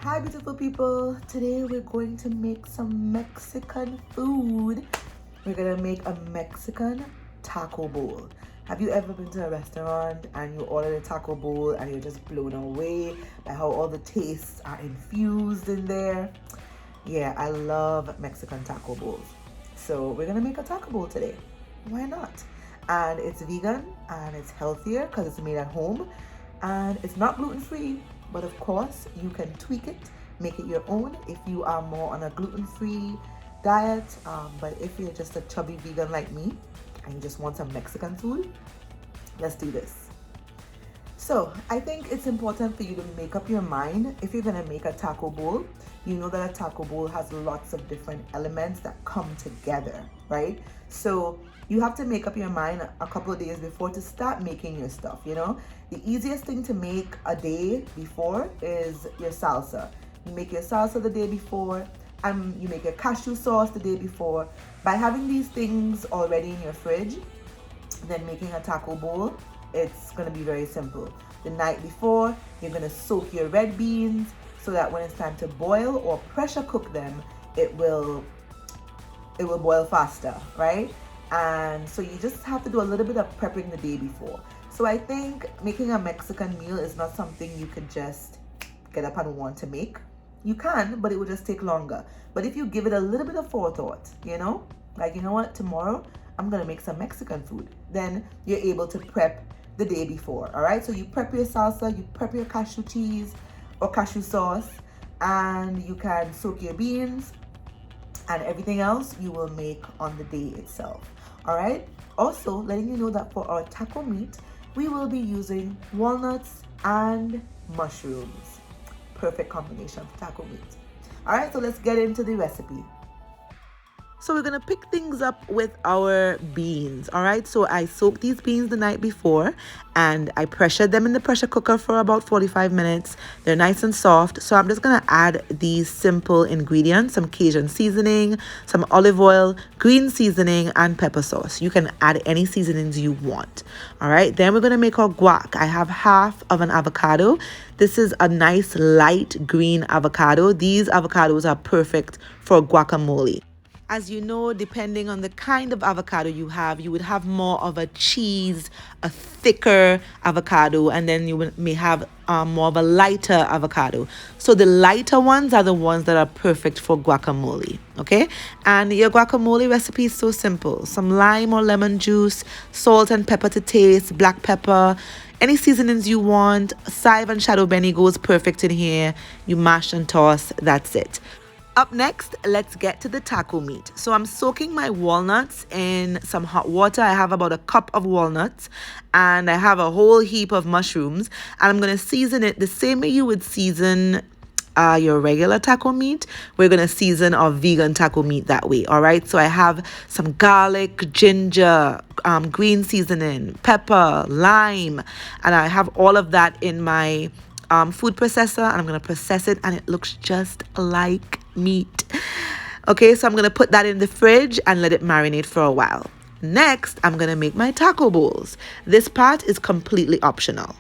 Hi beautiful people, today we're going to make some Mexican food. We're gonna make a Mexican taco bowl. Have you ever been to a restaurant and you order a taco bowl and you're just blown away by how all the tastes are infused in there? Yeah, I love Mexican taco bowls. So we're gonna make a taco bowl today. Why not? And it's vegan and it's healthier because it's made at home and it's not gluten-free, but of course you can tweak it, make it your own if you are more on a gluten-free diet. But if you're just a chubby vegan like me and you just want some Mexican food, let's do this. So I think it's important for you to make up your mind. If you're gonna make a taco bowl, you know that a taco bowl has lots of different elements that come together, right? So you have to make up your mind a couple of days before to start making your stuff, you know? The easiest thing to make a day before is your salsa. You make your salsa the day before, and you make your cashew sauce the day before. By having these things already in your fridge, then making a taco bowl, it's gonna be very simple. The night before, you're gonna soak your red beans so that when it's time to boil or pressure cook them, it will boil faster, right? And so you just have to do a little bit of prepping the day before. So I think making a Mexican meal is not something you could just get up and want to make. You can, but it will just take longer. But if you give it a little bit of forethought, you know, like, you know what, tomorrow I'm gonna make some Mexican food, then you're able to prep the day before. All right, so you prep your salsa, you prep your cashew cheese or cashew sauce, and you can soak your beans, and everything else you will make on the day itself. All right, also letting you know that for our taco meat, we will be using walnuts and mushrooms. Perfect combination for taco meat. All right, so let's get into the recipe. So we're gonna pick things up with our beans. All right, so I soaked these beans the night before and I pressured them in the pressure cooker for about 45 minutes. They're nice and soft. So I'm just gonna add these simple ingredients: some Cajun seasoning, some olive oil, green seasoning, and pepper sauce. You can add any seasonings you want. All right, then we're gonna make our guac. I have half of an avocado. This is a nice light green avocado. These avocados are perfect for guacamole. As you know, depending on the kind of avocado you have, you would have more of a cheese, a thicker avocado, and then may have more of a lighter avocado. So the lighter ones are the ones that are perfect for guacamole, okay? And your guacamole recipe is so simple. Some lime or lemon juice, salt and pepper to taste, black pepper, any seasonings you want. Chive and shadow benny goes perfect in here. You mash and toss, that's it. Up next, let's get to the taco meat. So I'm soaking my walnuts in some hot water. I have about a cup of walnuts and I have a whole heap of mushrooms, and I'm gonna season it the same way you would season your regular taco meat. We're gonna season our vegan taco meat that way. All right, so I have some garlic, ginger, green seasoning, pepper, lime, and I have all of that in my food processor, and I'm gonna process it, and it looks just like meat. Okay, so I'm gonna put that in the fridge and let it marinate for a while. Next, I'm gonna make my taco bowls. This part is completely optional.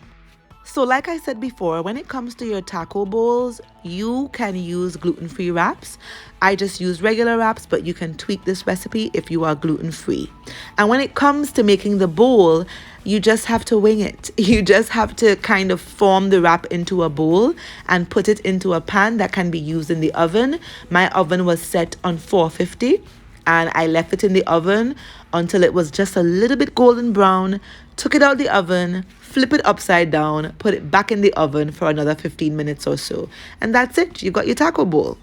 So like I said before, when it comes to your taco bowls, you can use gluten-free wraps. I just use regular wraps, but you can tweak this recipe if you are gluten-free. And when it comes to making the bowl, you just have to wing it. You just have to kind of form the wrap into a bowl and put it into a pan that can be used in the oven. My oven was set on 450 and I left it in the oven until it was just a little bit golden brown, took it out the oven, flip it upside down, put it back in the oven for another 15 minutes or so. And that's it, you got your taco bowl.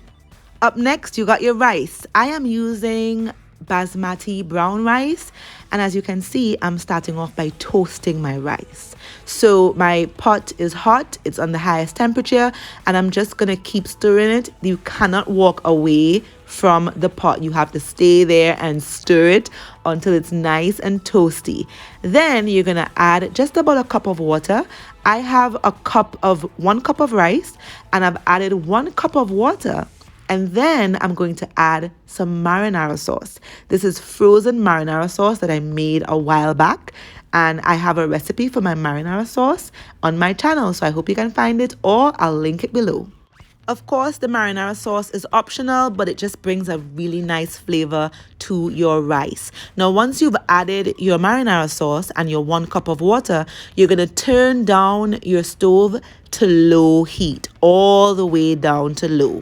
Up next, you got your rice. I am using basmati brown rice, and as you can see, I'm starting off by toasting my rice. So my pot is hot, it's on the highest temperature, and I'm just gonna keep stirring it. You cannot walk away from the pot. You have to stay there and stir it until it's nice and toasty. Then you're gonna add just about a cup of water. I have 1 cup of rice, and I've added 1 cup of water. And then I'm going to add some marinara sauce. This is frozen marinara sauce that I made a while back. And I have a recipe for my marinara sauce on my channel. So I hope you can find it, or I'll link it below. Of course, the marinara sauce is optional, but it just brings a really nice flavor to your rice. Now, once you've added your marinara sauce and your 1 cup of water, you're going to turn down your stove to low heat, all the way down to low.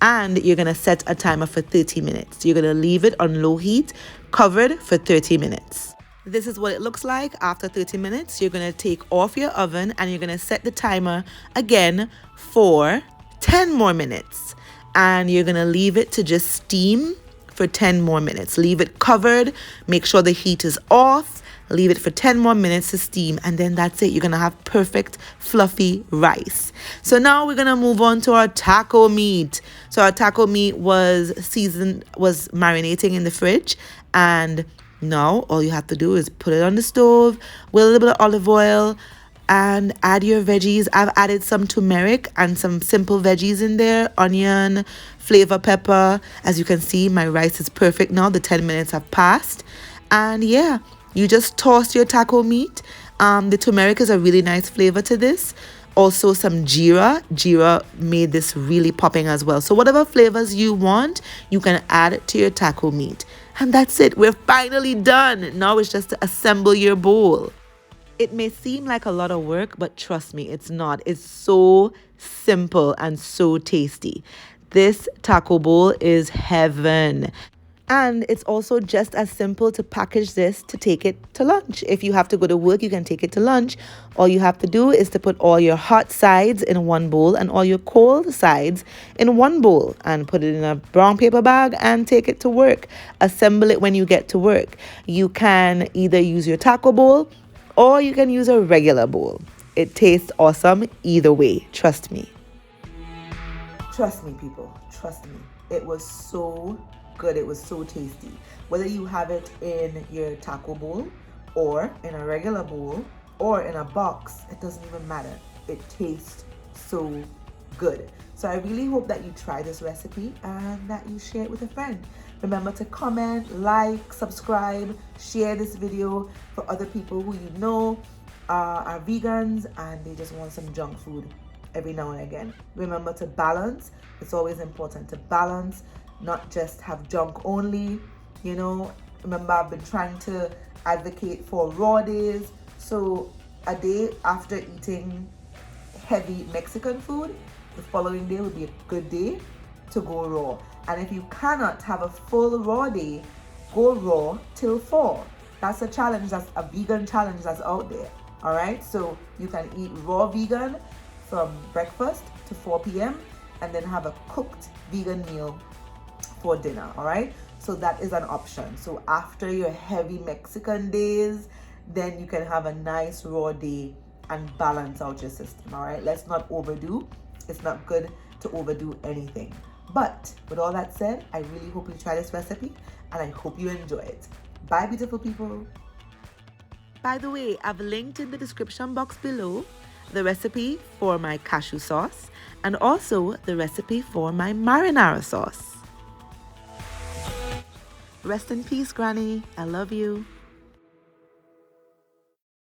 And you're going to set a timer for 30 minutes. You're going to leave it on low heat, covered for 30 minutes. This is what it looks like after 30 minutes. You're going to take off your oven and you're going to set the timer again for 10 more minutes, and you're going to leave it to just steam for 10 more minutes. Leave it covered, make sure the heat is off, leave it for 10 more minutes to steam, and then that's it. You're going to have perfect fluffy rice. So now we're going to move on to our taco meat. So our taco meat was marinating in the fridge, and now all you have to do is put it on the stove with a little bit of olive oil, and add your veggies. I've added some turmeric and some simple veggies in there, onion, flavor pepper. As you can see, my rice is perfect now. The 10 minutes have passed. And yeah, you just toss your taco meat. The turmeric is a really nice flavor to this. Also some jeera. Jeera made this really popping as well. So whatever flavors you want, you can add it to your taco meat. And that's it. We're finally done. Now it's just to assemble your bowl. It may seem like a lot of work, but trust me, it's not. It's so simple and so tasty. This taco bowl is heaven. And it's also just as simple to package this to take it to lunch. If you have to go to work, you can take it to lunch. All you have to do is to put all your hot sides in one bowl and all your cold sides in one bowl and put it in a brown paper bag and take it to work. Assemble it when you get to work. You can either use your taco bowl or you can use a regular bowl. It tastes awesome either way. Trust me. Trust me, people. Trust me. It was so good. It was so tasty. Whether you have it in your taco bowl or in a regular bowl or in a box, it doesn't even matter. It tastes so good. So I really hope that you try this recipe and that you share it with a friend. Remember to comment, like, subscribe, share this video for other people who you know are vegans and they just want some junk food every now and again. Remember to balance. It's always important to balance, not just have junk only. You know, remember I've been trying to advocate for raw days. So a day after eating heavy Mexican food, the following day would be a good day to go raw. And if you cannot have a full raw day, go raw till 4. That's a challenge, that's a vegan challenge that's out there. All right, so you can eat raw vegan from breakfast to 4 p.m. and then have a cooked vegan meal for dinner. All right, so that is an option. So after your heavy Mexican days, then you can have a nice raw day and balance out your system. All right, let's not overdo. It's not good to overdo anything. But with all that said, I really hope you try this recipe and I hope you enjoy it. Bye, beautiful people. By the way, I've linked in the description box below the recipe for my cashew sauce and also the recipe for my marinara sauce. Rest in peace, Granny. I love you.